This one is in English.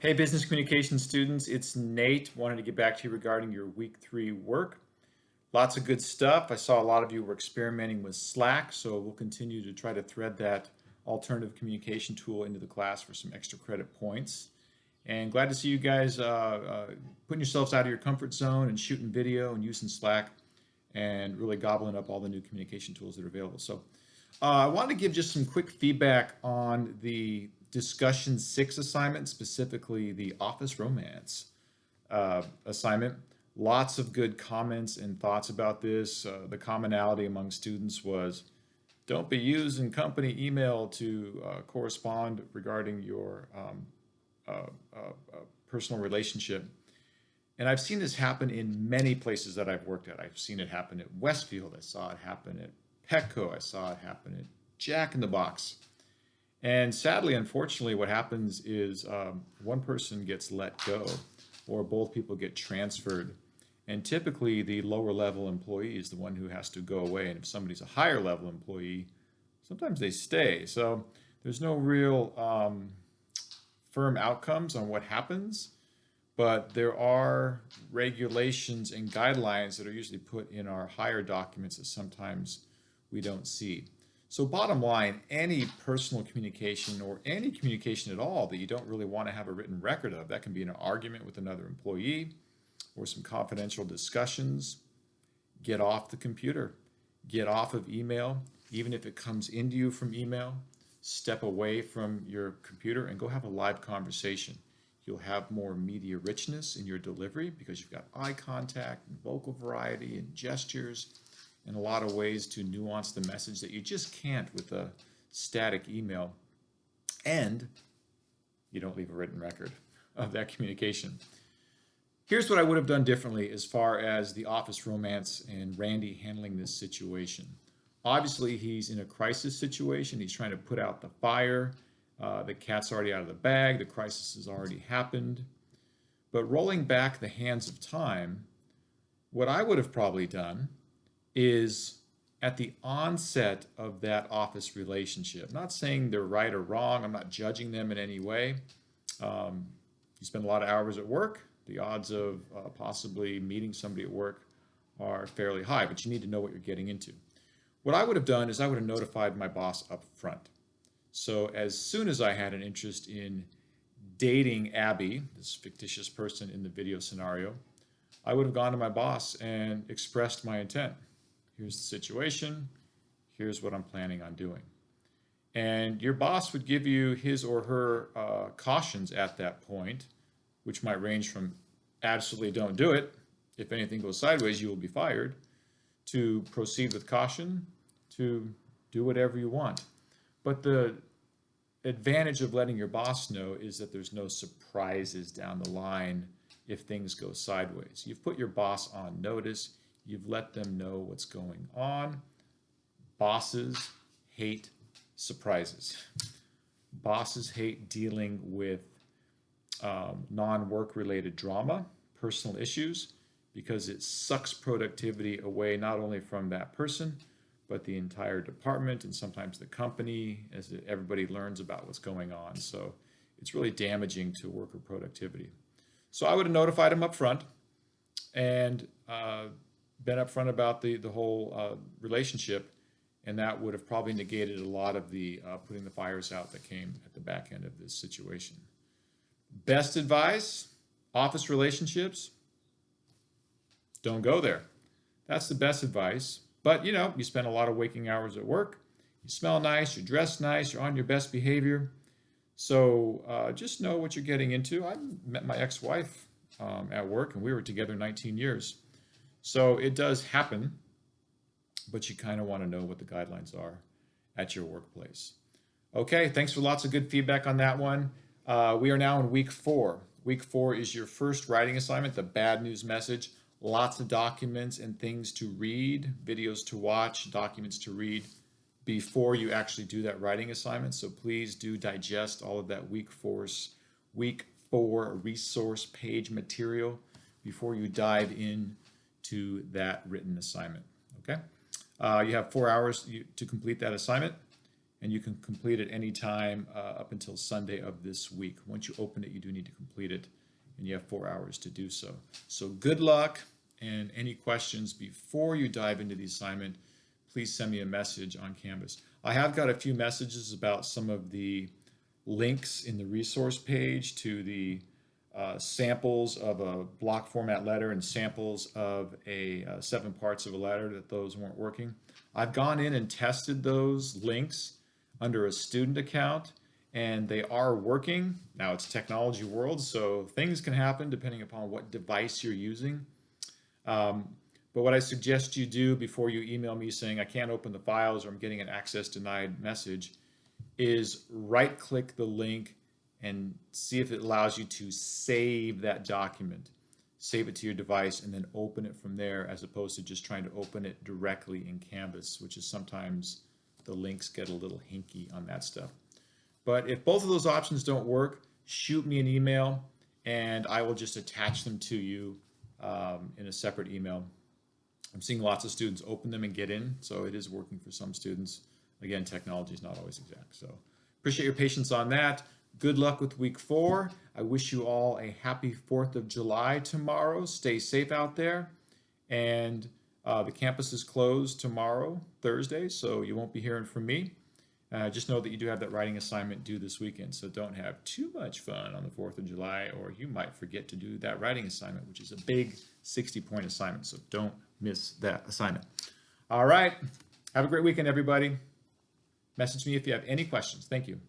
Hey, business communication students, it's Nate. Wanted to get back to you regarding your week 3 work. Lots of good stuff. I saw a lot of you were experimenting with Slack, so we'll continue to try to thread that alternative communication tool into the class for some extra credit points. And glad to see you guys putting yourselves out of your comfort zone and shooting video and using Slack and really gobbling up all the new communication tools that are available. So I wanted to give just some quick feedback on the discussion 6 assignment, specifically the office romance assignment. Lots of good comments and thoughts about this. The commonality among students was don't be using company email to correspond regarding your uh, personal relationship. And I've seen this happen in many places that I've worked at. I've seen it happen at Westfield. I saw it happen at Petco. I saw it happen at Jack in the Box. And sadly, unfortunately, what happens is one person gets let go or both people get transferred. And typically, the lower level employee is the one who has to go away. And if somebody's a higher level employee, sometimes they stay. So there's no real firm outcomes on what happens, but there are regulations and guidelines that are usually put in our higher documents that sometimes we don't see. So bottom line, any personal communication or any communication at all that you don't really want to have a written record of, that can be an argument with another employee or some confidential discussions, get off the computer, get off of email, even if it comes into you from email, step away from your computer and go have a live conversation. You'll have more media richness in your delivery because you've got eye contact and vocal variety and gestures and a lot of ways to nuance the message that you just can't with a static email. And you don't leave a written record of that communication. Here's what I would have done differently as far as the office romance and Randy handling this situation. Obviously, he's in a crisis situation. He's trying to put out the fire. The cat's already out of the bag. The crisis has already happened. But rolling back the hands of time, what I would have probably done is at the onset of that office relationship. I'm not saying they're right or wrong. I'm not judging them in any way. You spend a lot of hours at work. The odds of possibly meeting somebody at work are fairly high, but you need to know what you're getting into. What I would have done is I would have notified my boss up front. So as soon as I had an interest in dating Abby, this fictitious person in the video scenario, I would have gone to my boss and expressed my intent. Here's the situation. Here's what I'm planning on doing. And your boss would give you his or her cautions at that point, which might range from absolutely don't do it. If anything goes sideways, you will be fired, to proceed with caution, to do whatever you want. But the advantage of letting your boss know is that there's no surprises down the line if things go sideways. You've put your boss on notice. You've let them know what's going on. Bosses hate surprises. Bosses hate dealing with non-work related drama, personal issues, because it sucks productivity away not only from that person, but the entire department and sometimes the company as everybody learns about what's going on. So it's really damaging to worker productivity. So I would have notified him up front and been upfront about the whole relationship, and that would have probably negated a lot of the putting the fires out that came at the back end of this situation. Best advice, office relationships, don't go there. That's the best advice. But you know, you spend a lot of waking hours at work, you smell nice, you're dressed nice, you're on your best behavior. So just know what you're getting into. I met my ex-wife at work and we were together 19 years. So it does happen, but you kind of want to know what the guidelines are at your workplace. Okay, thanks for lots of good feedback on that one. We are now in week 4. Week 4 is your first writing assignment, the bad news message. Lots of documents and things to read, videos to watch, documents to read before you actually do that writing assignment. So please do digest all of that week 4 resource page material before you dive into that written assignment. Okay, you have 4 hours to complete that assignment. and you can complete it anytime up until Sunday of this week. Once you open it, you do need to complete it, and you have 4 hours to do so. So good luck, and any questions before you dive into the assignment, please send me a message on Canvas. I have got a few messages about some of the links in the resource page to the samples of a block format letter and samples of a 7 parts of a letter, that those weren't working. I've gone in and tested those links under a student account, and they are working. Now it's technology world, so things can happen depending upon what device you're using. But what I suggest you do before you email me saying I can't open the files or I'm getting an access denied message is right click the link and see if it allows you to save that document. Save it to your device and then open it from there, as opposed to just trying to open it directly in Canvas, which is sometimes the links get a little hinky on that stuff. But if both of those options don't work, shoot me an email and I will just attach them to you in a separate email. I'm seeing lots of students open them and get in, so it is working for some students. Again, technology is not always exact. So appreciate your patience on that. Good luck with week 4. I wish you all a happy 4th of July tomorrow. Stay safe out there. And the campus is closed tomorrow, Thursday, so you won't be hearing from me. Just know that you do have that writing assignment due this weekend, so don't have too much fun on the 4th of July, or you might forget to do that writing assignment, which is a big 60-point assignment, so don't miss that assignment. All right, have a great weekend, everybody. Message me if you have any questions. Thank you.